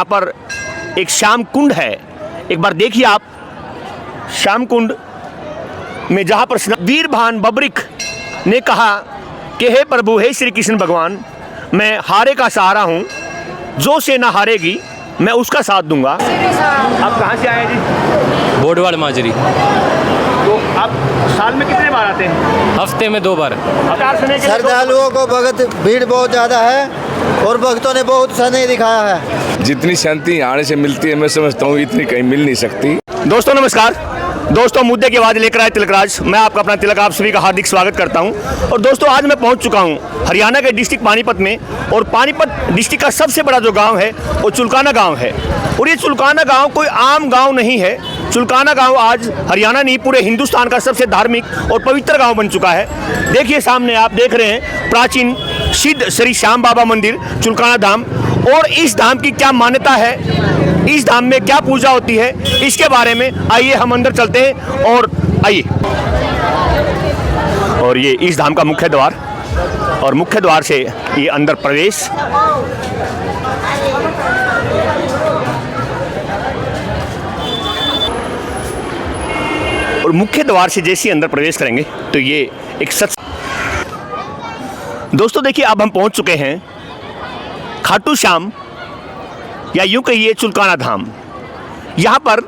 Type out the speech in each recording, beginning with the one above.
यहाँ पर एक श्याम कुंड है, एक बार देखिए आप श्याम कुंड में जहाँ पर वीरभान बबरिक ने कहा कि हे प्रभु, हे श्री कृष्ण भगवान, मैं हारे का सहारा हूँ, जो सेना हारेगी मैं उसका साथ दूंगा। आप कहाँ से आए जी? बोडवाड़ माजरी। तो आप साल में कितने बार आते हैं? हफ्ते में 2 बार। श्रद्धालुओं को भगत भीड़ बहुत ज़्यादा है और भक्तों ने बहुत स्नेह दिखाया है। जितनी शांति यहाँ से मिलती है, मैं समझता हूँ इतनी कहीं मिल नहीं सकती। दोस्तों नमस्कार। दोस्तों मुद्दे की आवाज़ लेकर आए तिलकराज, मैं आपका अपना तिलक, आप सभी का हार्दिक स्वागत करता हूं। और दोस्तों आज मैं पहुंच चुका हूं हरियाणा के डिस्ट्रिक्ट पानीपत में, और पानीपत डिस्ट्रिक्ट का सबसे बड़ा जो गांव है वो चुलकाना गांव है। और ये चुलकाना गांव कोई आम गांव नहीं है। चुलकाना गांव आज हरियाणा नहीं, पूरे हिंदुस्तान का सबसे धार्मिक और पवित्र गाँव बन चुका है। देखिए सामने आप देख रहे हैं प्राचीन सिद्ध श्री श्याम बाबा मंदिर चुलकाना धाम। और इस धाम की क्या मान्यता है, इस धाम में क्या पूजा होती है, इसके बारे में आइए हम अंदर चलते हैं। और आइए, और ये इस धाम का मुख्य द्वार, और मुख्य द्वार से ये अंदर प्रवेश। और मुख्य द्वार से जैसे ही अंदर प्रवेश करेंगे तो ये एक दोस्तों देखिए अब हम पहुंच चुके हैं खाटू श्याम, या यूं कहिए चुलकाना धाम। यहाँ पर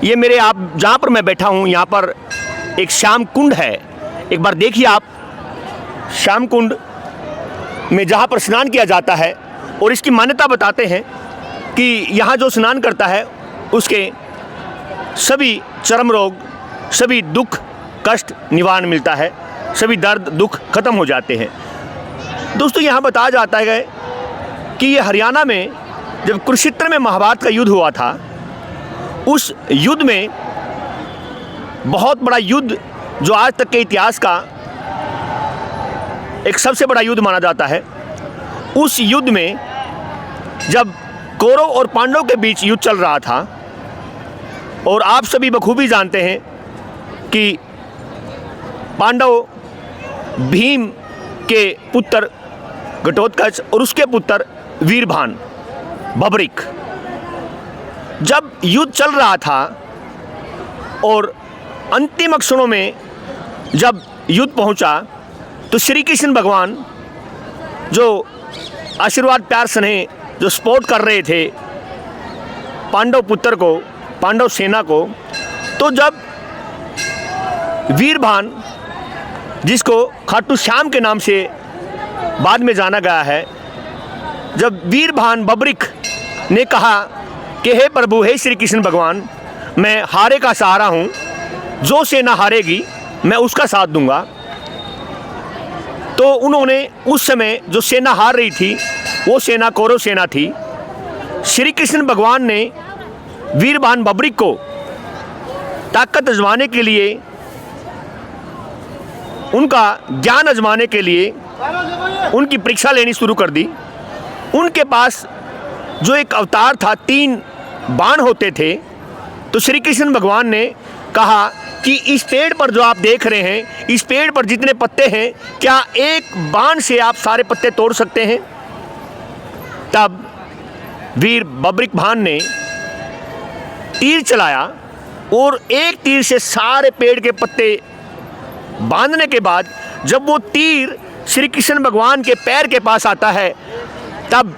ये मेरे, आप जहाँ पर मैं बैठा हूँ यहाँ पर एक श्याम कुंड है। एक बार देखिए आप श्याम कुंड में जहाँ पर स्नान किया जाता है, और इसकी मान्यता बताते हैं कि यहाँ जो स्नान करता है उसके सभी चर्म रोग, सभी दुख कष्ट निवारण मिलता है, सभी दर्द दुख खत्म हो जाते हैं। दोस्तों यहाँ बताया जाता है कि ये हरियाणा में जब कुरुक्षेत्र में महाभारत का युद्ध हुआ था, उस युद्ध में बहुत बड़ा युद्ध जो आज तक के इतिहास का एक सबसे बड़ा युद्ध माना जाता है, उस युद्ध में जब कौरव और पांडव के बीच युद्ध चल रहा था, और आप सभी बखूबी जानते हैं कि पांडव भीम के पुत्र घटोत्कच और उसके पुत्र वीरभान बबरिक, जब युद्ध चल रहा था और अंतिम क्षणों में जब युद्ध पहुंचा, तो श्री कृष्ण भगवान जो आशीर्वाद प्यार स्नेह जो सपोर्ट कर रहे थे पांडव पुत्र को, पांडव सेना को, तो जब वीरभान, जिसको खाटू श्याम के नाम से बाद में जाना गया है, जब वीरभान बबरिक ने कहा कि हे प्रभु, हे श्री कृष्ण भगवान, मैं हारे का सहारा हूँ, जो सेना हारेगी मैं उसका साथ दूंगा। तो उन्होंने उस समय जो सेना हार रही थी वो सेना कौरव सेना थी। श्री कृष्ण भगवान ने वीरभान बबरिक को ताकत आजमाने के लिए, उनका ज्ञान आजमाने के लिए उनकी परीक्षा लेनी शुरू कर दी। उनके पास जो एक अवतार था, 3 बाण होते थे, तो श्री कृष्ण भगवान ने कहा कि इस पेड़ पर जो आप देख रहे हैं, इस पेड़ पर जितने पत्ते हैं, क्या एक बाण से आप सारे पत्ते तोड़ सकते हैं? तब वीर बबरिक भान ने तीर चलाया, और एक तीर से सारे पेड़ के पत्ते बांधने के बाद जब वो तीर श्री कृष्ण भगवान के पैर के पास आता है, तब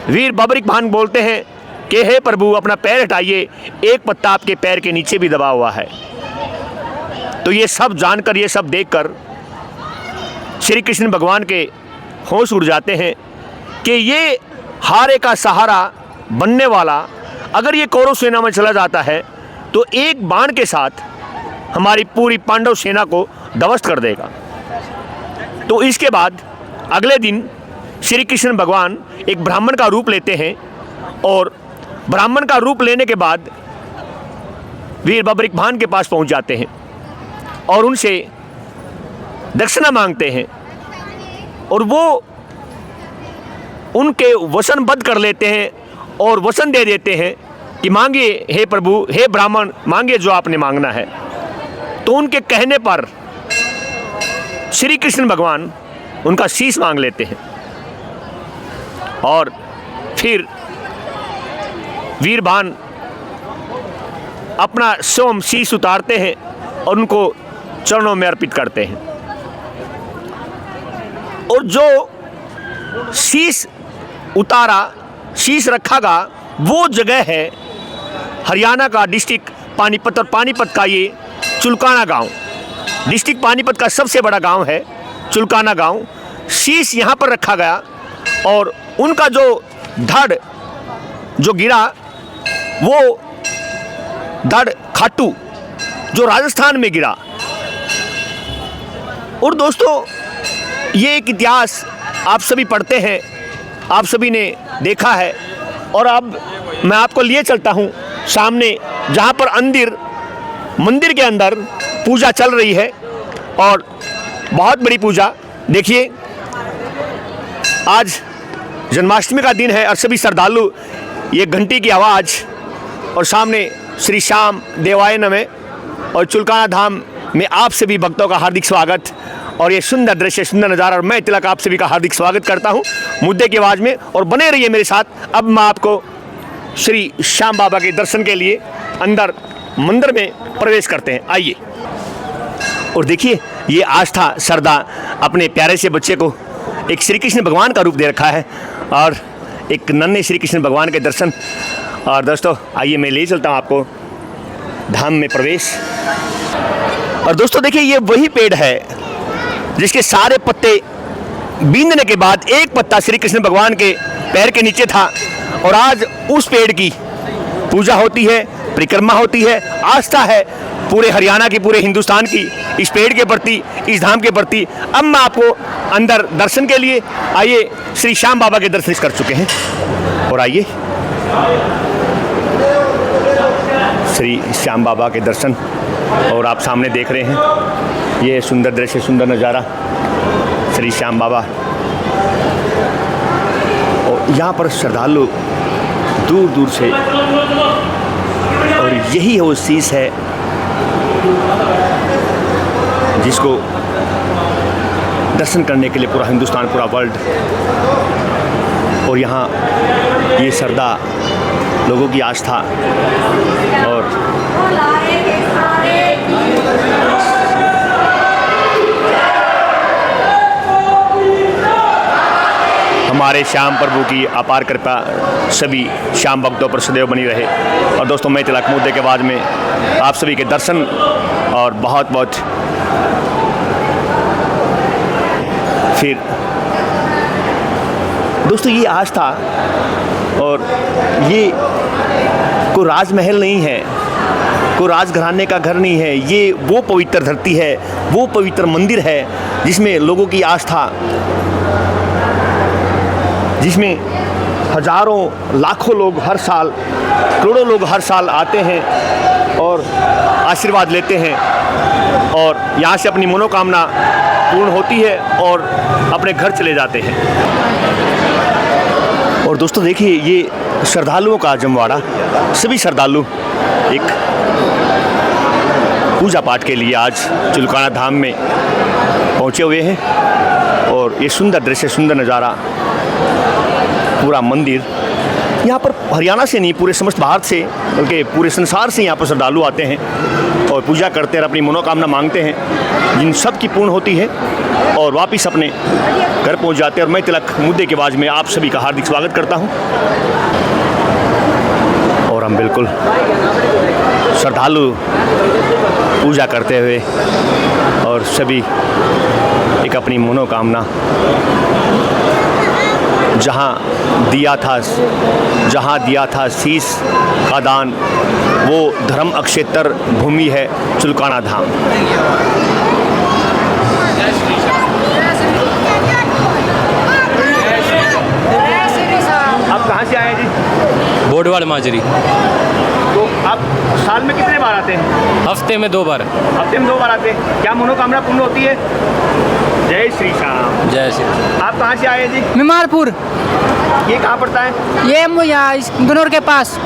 वीर बबरिक भान बोलते हैं कि हे प्रभु, अपना पैर हटाइए, एक पत्ता आपके पैर के नीचे भी दबा हुआ है। तो ये सब जानकर, ये सब देखकर श्री कृष्ण भगवान के होश उड़ जाते हैं कि ये हारे का सहारा बनने वाला अगर ये कौरव सेना में चला जाता है तो एक बाण के साथ हमारी पूरी पांडव सेना को ध्वस्त कर देगा। तो इसके बाद अगले दिन श्री कृष्ण भगवान एक ब्राह्मण का रूप लेते हैं, और ब्राह्मण का रूप लेने के बाद वीर बबरिक भान के पास पहुंच जाते हैं और उनसे दक्षिणा मांगते हैं, और वो उनके वचनबद्ध कर लेते हैं और वचन दे देते हैं कि मांगिए हे प्रभु, हे ब्राह्मण, मांगिए जो आपने मांगना है। तो उनके कहने पर श्री कृष्ण भगवान उनका शीश मांग लेते हैं, और फिर वीरबान अपना स्वयं शीश उतारते हैं और उनको चरणों में अर्पित करते हैं। और जो शीश उतारा, शीश रखा गा, वो जगह है हरियाणा का डिस्ट्रिक्ट पानीपत, और पानीपत का ये चुलकाना गांव, डिस्ट्रिक्ट पानीपत का सबसे बड़ा गांव है चुलकाना गांव। शीश यहाँ पर रखा गया और उनका जो धड़ जो गिरा, वो धड़ खाटू जो राजस्थान में गिरा। और दोस्तों, ये एक इतिहास आप सभी पढ़ते हैं, आप सभी ने देखा है। और अब मैं आपको लिए चलता हूँ सामने, जहाँ पर मंदिर के अंदर पूजा चल रही है, और बहुत बड़ी पूजा। देखिए, आज जन्माष्टमी का दिन है और सभी श्रद्धालु ये घंटी की आवाज़ और सामने श्री श्याम देवाय नमः और चुलकाना धाम में आप सभी भक्तों का हार्दिक स्वागत। और ये सुंदर दृश्य, सुंदर नज़ारा, और मैं तिलक आप सभी का हार्दिक स्वागत करता हूँ मुद्दे की आवाज़ में, और बने रहिए मेरे साथ। अब मैं आपको श्री श्याम बाबा के दर्शन के लिए अंदर मंदिर में प्रवेश करते हैं, आइए। और देखिए, ये आस्था श्रद्धा अपने प्यारे से बच्चे को एक श्री कृष्ण भगवान का रूप दे रखा है, और एक नन्हे श्री कृष्ण भगवान के दर्शन। और दोस्तों, आइए मैं ले चलता हूँ आपको धाम में प्रवेश। और दोस्तों देखिए, ये वही पेड़ है जिसके सारे पत्ते बींदने के बाद एक पत्ता श्री कृष्ण भगवान के पैर के नीचे था, और आज उस पेड़ की पूजा होती है, परिक्रमा होती है। आस्था है पूरे हरियाणा की, पूरे हिंदुस्तान की इस पेड़ के प्रति, इस धाम के प्रति। अब मैं आपको अंदर दर्शन के लिए, आइए, श्री श्याम बाबा के दर्शन कर चुके हैं, और आइए श्री श्याम बाबा के दर्शन। और आप सामने देख रहे हैं ये सुंदर दृश्य, सुंदर नज़ारा, श्री श्याम बाबा। और यहाँ पर श्रद्धालु दूर दूर से, और यही वो शीश है जिसको दर्शन करने के लिए पूरा हिंदुस्तान, पूरा वर्ल्ड, और यहाँ ये श्रद्धा, लोगों की आस्था। और हमारे श्याम प्रभु की अपार कृपा सभी श्याम भक्तों पर सदैव बनी रहे। और दोस्तों, मैं तिलक मुद्दे के बाद में आप सभी के दर्शन, और बहुत बहुत फिर दोस्तों, ये आस्था, और ये कोई राजमहल नहीं है, कोई राजघराने का घर नहीं है, ये वो पवित्र धरती है, वो पवित्र मंदिर है जिसमें लोगों की आस्था, जिसमें हजारों लाखों लोग हर साल, करोड़ों लोग हर साल आते हैं और आशीर्वाद लेते हैं, और यहाँ से अपनी मनोकामना पूर्ण होती है और अपने घर चले जाते हैं। और दोस्तों देखिए, ये श्रद्धालुओं का जमवाड़ा, सभी श्रद्धालु एक पूजा पाठ के लिए आज चुलकाना धाम में पहुँचे हुए हैं। और ये सुंदर दृश्य, सुंदर नज़ारा, पूरा मंदिर, यहाँ पर हरियाणा से नहीं, पूरे समस्त भारत से, बल्कि पूरे संसार से यहाँ पर श्रद्धालु आते हैं और पूजा करते हैं, अपनी मनोकामना मांगते हैं, जिन सब की पूर्ण होती है, और वापस अपने घर पहुँच जाते हैं। और मैं तिलक मुद्दे के आवाज़ में आप सभी का हार्दिक स्वागत करता हूँ। और हम बिल्कुल श्रद्धालु पूजा करते हुए, और सभी एक अपनी मनोकामना, जहाँ दिया था शीश का दान, वो धर्म अक्षेत्र भूमि है चुलकाना धाम। आप कहाँ से आए जी? बोडवाड़ माजरी। तो आप साल में कितने बार आते हैं? हफ्ते में 2 बार। हफ्ते में 2 बार आते हैं। क्या मनोकामना पूर्ण होती है? जय श्री श्याम। जय श्री। आप कहाँ से आए जी? मिमारपुर। ये कहाँ पड़ता है? ये यहाँ गुनौर के पास।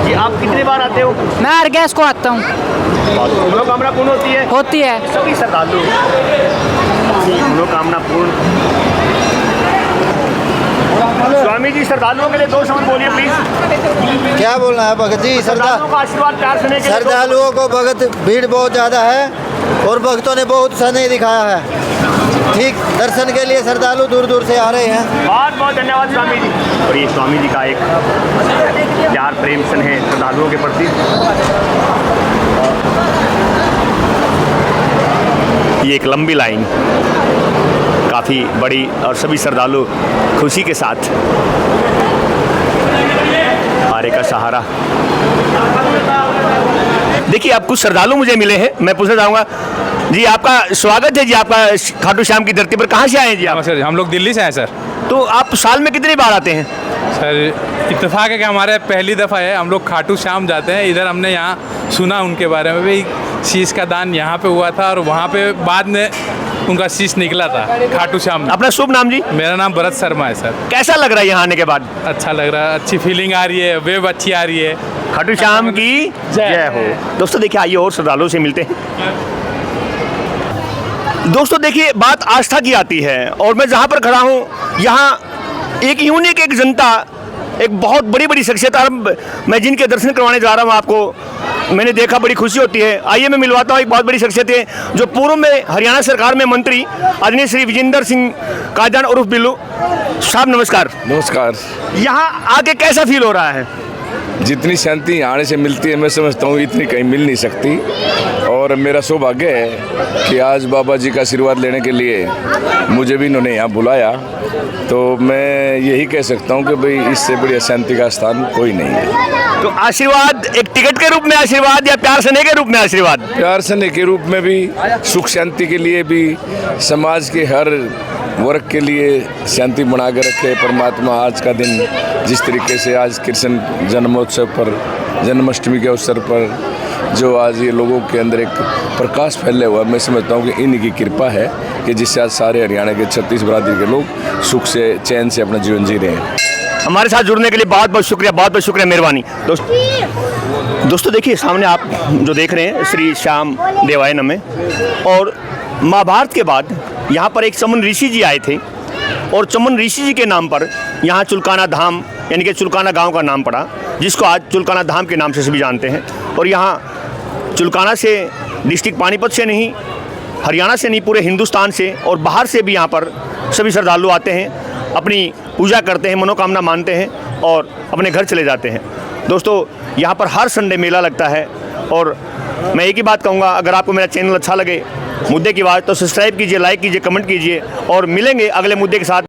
जी, आप कितने बार आते हो? मैं हर गैस को आता हूँ। मनोकामना पूर्ण होती है? सभी श्रद्धालु मनोकामना पूर्ण। स्वामी जी, श्रद्धालुओं के लिए 2 शब्द बोलिए प्लीज। क्या बोलना है भगत जी? श्रद्धालुओं का आशीर्वाद प्यार से लेके श्रद्धालुओं को भगत भीड़ बहुत ज़्यादा है और भक्तों ने बहुत स्नेह दिखाया है। ठीक दर्शन के लिए श्रद्धालु दूर दूर से आ रहे हैं। बहुत बहुत धन्यवाद स्वामी जी। और ये स्वामी जी का एक प्यार प्रेम स्नेह श्रद्धालुओं के प्रति। ये एक लंबी लाइन, काफ़ी बड़ी, और सभी श्रद्धालु खुशी के साथ आरे का सहारा। देखिए, अब कुछ श्रद्धालु मुझे मिले हैं, मैं पूछना चाहूँगा जी, आपका स्वागत है जी, आपका खाटू श्याम की धरती पर। कहाँ से आए हैं जी आप? सर हम लोग दिल्ली से हैं सर। तो आप साल में कितनी बार आते हैं? सर इत्तेफाक है कि हमारे पहली दफ़ा है हम लोग खाटू श्याम जाते हैं। इधर हमने यहाँ सुना उनके बारे में भी, शीश का दान यहाँ पे हुआ था और वहाँ पे बाद में उनका शीश निकला था खाटू श्याम में। अपना शुभ नाम जी? मेरा नाम भरत शर्मा है सर। कैसा लग रहा है यहाँ आने के बाद? अच्छा लग रहा है, अच्छी फीलिंग आ रही है, वेव अच्छी आ रही है। खाटू श्याम की जय हो। दोस्तों देखिए, आइए और श्रद्धालुओं से मिलते हैं। दोस्तों देखिए, बात आस्था की आती है, और मैं जहाँ पर खड़ा हूँ यहाँ एक यूनिक, एक जनता, एक बहुत बड़ी बड़ी शख्सियत, और मैं जिनके दर्शन करवाने जा रहा हूँ आपको, मैंने देखा, बड़ी खुशी होती है। आइए मैं मिलवाता हूँ एक बहुत बड़ी शख्सियत है, जो पूर्व में हरियाणा सरकार में मंत्री आदरणीय श्री विजेंद्र सिंह काजान उर्फ बिल्लू साहब, नमस्कार। नमस्कार। यहाँ आके कैसा फील हो रहा है? जितनी शांति यहाँ आने से मिलती है, मैं समझता हूँ इतनी कहीं मिल नहीं सकती। और मेरा सौभाग्य है कि आज बाबा जी का आशीर्वाद लेने के लिए मुझे भी इन्होंने यहाँ बुलाया। तो मैं यही कह सकता हूँ कि भाई इससे बढ़िया शांति का स्थान कोई नहीं है। तो आशीर्वाद एक टिकट के रूप में आशीर्वाद, या प्यार स्नेह के रूप में आशीर्वाद? प्यार स्नेह के रूप में भी, सुख शांति के लिए भी, समाज के हर वर्ग के लिए शांति बना के रखे परमात्मा। आज का दिन जिस तरीके से आज कृष्ण जन्मोत्सव पर, जन्माष्टमी के अवसर पर जो आज ये लोगों के अंदर एक प्रकाश फैले हुआ, मैं समझता हूँ कि इन्हीं की कृपा है कि जिससे आज सारे हरियाणा के 36 बरादरी के लोग सुख से, चैन से अपना जीवन जी रहे हैं। हमारे साथ जुड़ने के लिए बहुत बहुत शुक्रिया, बहुत बहुत शुक्रिया, मेहरबानी। दोस्तों देखिए, सामने आप जो देख रहे हैं श्री श्याम देवाय नमः, और महाभारत के बाद यहाँ पर एक चमन ऋषि जी आए थे, और चमन ऋषि जी के नाम पर यहाँ चुलकाना धाम, यानी कि चुलकाना गांव का नाम पड़ा, जिसको आज चुलकाना धाम के नाम से सभी जानते हैं। और यहाँ चुलकाना से, डिस्ट्रिक्ट पानीपत से नहीं, हरियाणा से नहीं, पूरे हिंदुस्तान से और बाहर से भी यहाँ पर सभी श्रद्धालु आते हैं, अपनी पूजा करते हैं, मनोकामना मानते हैं और अपने घर चले जाते हैं। दोस्तों यहाँ पर हर संडे मेला लगता है, और मैं एक ही बात कहूँगा, अगर आपको मेरा चैनल अच्छा लगे, मुद्दे की बात, तो सब्सक्राइब कीजिए, लाइक कीजिए, कमेंट कीजिए, और मिलेंगे अगले मुद्दे के साथ।